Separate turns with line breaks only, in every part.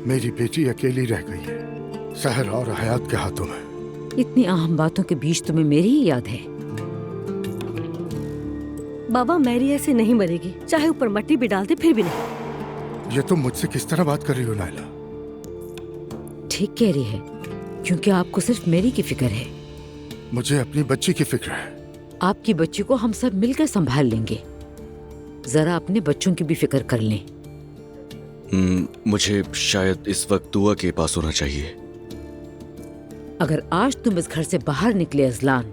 मेरी बेटी अकेली रह गई है, सहर और हयात के हाथों में।
इतनी अहम बातों के बीच तुम्हें मेरी ही याद है?
बाबा, मैरी ऐसे नहीं मरेगी, चाहे ऊपर मट्टी भी डाल दे फिर भी नहीं।
ये तुम मुझसे किस तरह बात कर रही हो नायला?
ठीक कह रही है, क्योंकि आपको सिर्फ मेरी की फिक्र है।
मुझे अपनी बच्ची की फिक्र है।
आपकी बच्ची को हम सब मिलकर संभाल लेंगे। जरा अपने बच्चों की भी फिक्र कर लें।
मुझे शायद इस वक्त दुआ के पास होना चाहिए।
अगर आज तुम इस घर से बाहर निकले अजलान,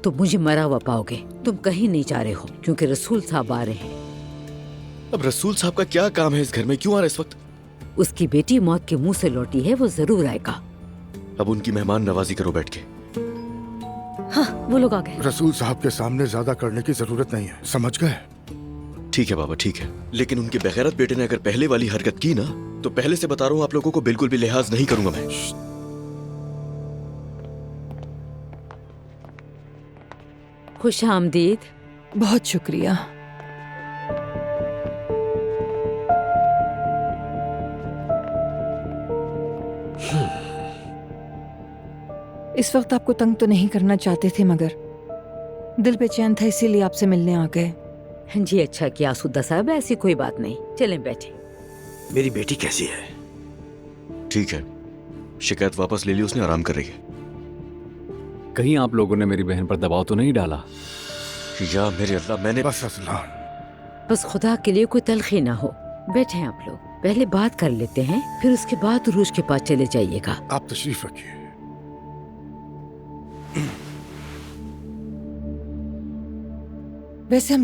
तो मुझे मरा हुआ पाओगे। तुम कहीं नहीं जा रहे हो, क्योंकि रसूल साहब आ रहे हैं।
अब रसूल साहब का क्या काम है इस घर में? क्यों आ रहे इस वक्त?
उसकी बेटी मौत के मुंह से लौटी है, वो जरूर आएगा।
अब उनकी मेहमान नवाजी करो बैठ के।
हाँ, वो लोग आ गए।
रसूल साहब के सामने ज्यादा करने की जरूरत नहीं है, समझ गए?
ठीक है बाबा, ठीक है, लेकिन उनके बेगैरत बेटे ने अगर पहले वाली हरकत की ना, तो पहले से बता रहा हूँ आप लोगों को बिल्कुल भी लिहाज नहीं करूंगा मैं।
खुश आमदीद।
बहुत शुक्रिया। इस वक्त आपको तंग तो नहीं करना चाहते थे, मगर दिल बेचैन था, इसीलिए आपसे मिलने आ गए।
जी अच्छा किया सुद्दा साहब, ऐसी कोई बात नहीं। चलें बैठे।
मेरी बेटी कैसी है?
ठीक है, शिकायत वापस ले ली उसने, आराम कर रही है।
कहीं आप लोगों ने मेरी बहन पर दबाव तो नहीं डाला?
या मेरे अल्लाह, मैंने
बस अजलान,
बस खुदा के लिए कोई तलखी ना हो। बैठे आप लोग, पहले बात कर लेते हैं, फिर उसके बाद रूज के पास चले जाइएगा।
आप तशरीफ रखिए।
वैसे हम